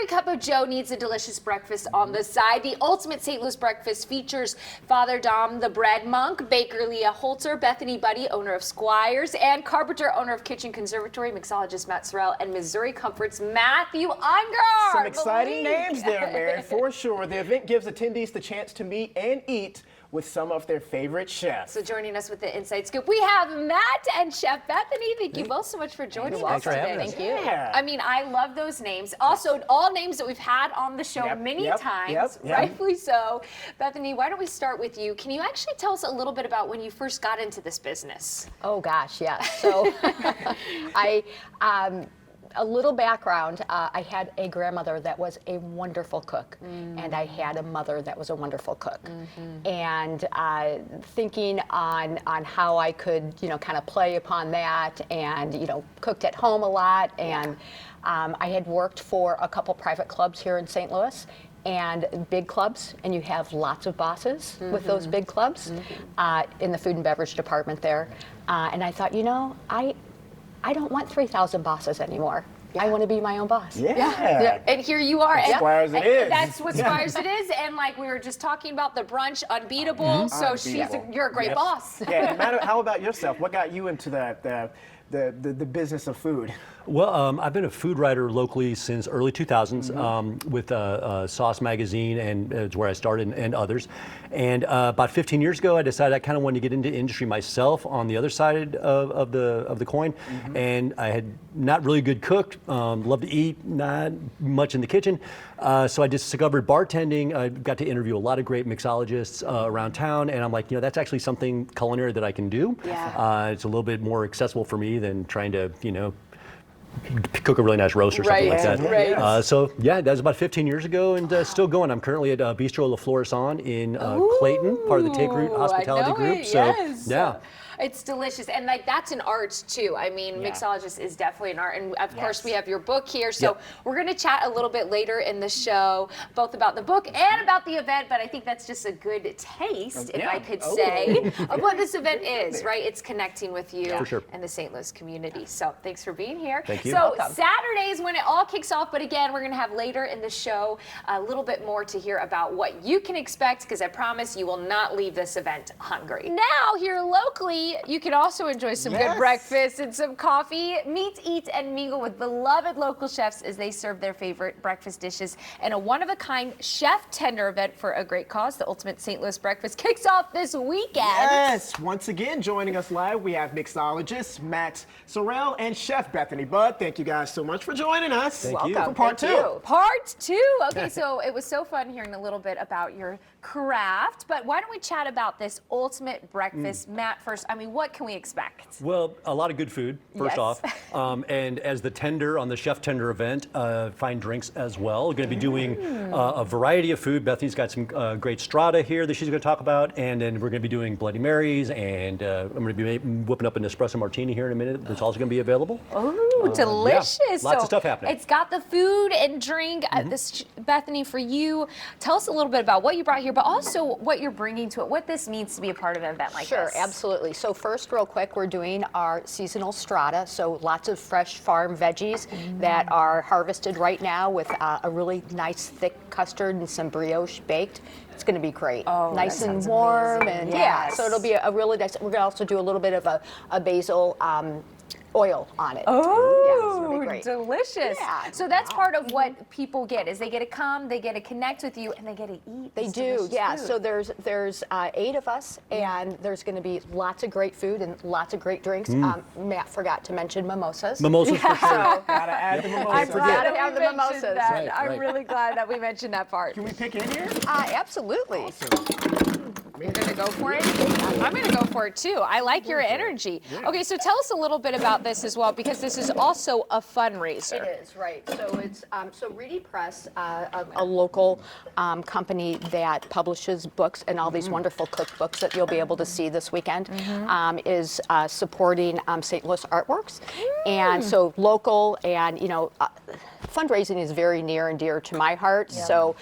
Every cup of Joe needs a delicious breakfast on the side. The ultimate St. Louis breakfast features Father Dom, the bread monk, Baker Leah Holzer, Bethany Buddy, owner of Squires, and Carpenter, owner of Kitchen Conservatory, mixologist Matt Sorrell, and Missouri Comfort's Matthew Unger. Some exciting names there, Mary, for sure. The event gives attendees the chance to meet and eat with some of their favorite chefs. So joining us with the Inside Scoop, we have Matt and Chef Bethany. Thank you both so much for joining us today. Thank you. Yeah. I mean, I love those names. Also, all names that we've had on the show many times, rightfully so. Bethany, why don't we start with you? Can you actually tell us a little bit about when you first got into this business? Oh gosh, yes. So a little background, I had a grandmother that was a wonderful cook, and I had a mother that was a wonderful cook. And thinking on how I could, kind of play upon that, and, cooked at home a lot. And I had worked for a couple private clubs here in St. Louis, and big clubs, and you have lots of bosses with those big clubs in the food and beverage department there. And I thought, I don't want 3,000 bosses anymore. I want to be my own boss. Yeah. And here you are. Squires it is. That's what Squires it is. And like we were just talking about the brunch, unbeatable. So you're a great boss. Yeah. Matt, how about yourself? What got you into the business of food? Well, I've been a food writer locally since early 2000s with Sauce Magazine, and it's where I started, and others. And about 15 years ago, I decided I kind of wanted to get into industry myself on the other side of the coin. And I had not really good cook, loved to eat, not much in the kitchen. So I discovered bartending. I got to interview a lot of great mixologists around town, and I'm like, that's actually something culinary that I can do. It's a little bit more accessible for me than trying to, cook a really nice roast or something like that. So that was about 15 years ago, and still going. I'm currently at Bistro La Florison in Clayton, part of the Take Root Hospitality Group. So it's delicious, and that's an art too. I mean, mixologist is definitely an art, and of course we have your book here. So we're going to chat a little bit later in the show, both about the book and about the event. But I think that's just a good taste, if I could say, of what this event is. Right? It's connecting with you and the St. Louis community. So thanks for being here. Thank you. So Saturday is when it all kicks off. But again, we're going to have later in the show a little bit more to hear about what you can expect, because I promise you will not leave this event hungry. Now here locally, you can also enjoy some good breakfast and some coffee. Meet, eat, and mingle with beloved local chefs as they serve their favorite breakfast dishes. And a one-of-a-kind chef tender event for a great cause. The Ultimate St. Louis Breakfast kicks off this weekend. Yes. Once again, joining us live, we have mixologist Matt Sorrell and Chef Bethany Budd. Thank you guys so much for joining us. Thank you. For part two. Part two. Okay, so it was so fun hearing a little bit about your craft, but why don't we chat about this ultimate breakfast? Matt, first, I mean, what can we expect? Well, a lot of good food, first off. And as the tender on the Chef Tender event, fine drinks as well. We're going to be doing a variety of food. Bethany's got some great strata here that she's going to talk about, and then we're going to be doing Bloody Marys, and I'm going to be whipping up an espresso martini here in a minute that's also going to be available. Oh, delicious. Lots of stuff happening. It's got the food and drink. This, Bethany, for you, tell us a little bit about what you brought here, but also what you're bringing to it, what this means to be a part of an event like this. Sure, absolutely. So first, real quick, we're doing our seasonal strata. So lots of fresh farm veggies that are harvested right now with a really nice thick custard and some brioche baked. It's going to be great. Oh, nice and warm. Amazing. And so it'll be a really nice, we're going to also do a little bit of a basil oil on it. Oh, great. Delicious. Yeah. So that's part of what people get, is they get to come, they get to connect with you, and they get to eat. They do, food. So there's 8 of us, and there's going to be lots of great food and lots of great drinks. Matt forgot to mention mimosas. Mimosas for sure. Gotta add the mimosas. I'm glad Gotta have the we mentioned mimosas. that. I'm Right. really glad that we mentioned that part. Can we pick in here? Absolutely. You're going to go for it? I'm going to go for it too. I like your energy. Okay, so tell us a little bit about this as well, because this is also a fundraiser. It is, right. So it's so Reedy Press, a local company that publishes books and all these wonderful cookbooks that you'll be able to see this weekend, is supporting St. Louis Artworks. And so local, and fundraising is very near and dear to my heart. So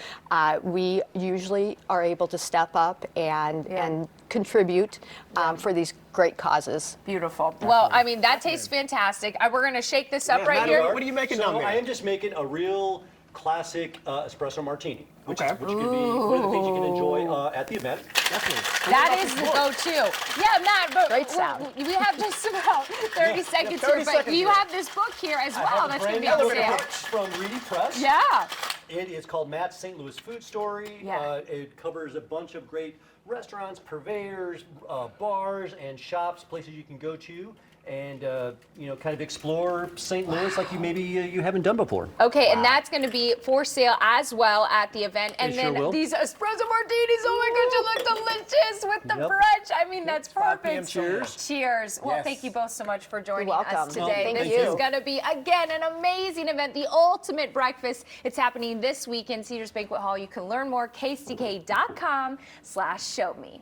we usually are able to step up and contribute for these great causes. Beautiful. Well, I mean, that tastes fantastic. We're going to shake this up right Matt, here. what are you making So down there? I am just making a real classic espresso martini, which Okay. can be one of the things you can enjoy at the event. Definitely. That is the go-to. Yeah, Matt, but Great sound. we have just about 30 seconds 30 here, but seconds you here. have this book here as I well have a that's going to brand be new on book sale. from Reedy Press. Yeah. It is called Matt's St. Louis Food Story. Yeah. It covers a bunch of great restaurants, purveyors, bars, and shops, places you can go to, and kind of explore St. Louis like you haven't done before. Okay, and that's going to be for sale as well at the event. And It then sure will. these espresso martinis, oh my gosh, you look delicious with the Yep. brunch. I mean, that's 5 p.m. perfect. Cheers. Cheers. Well, Yes. thank you both so much for joining You're us welcome. today. Thank This you. is going to be, again, an amazing event, the ultimate breakfast. It's happening this week in Cedars Banquet Hall. You can learn more, ksdk.com/showme.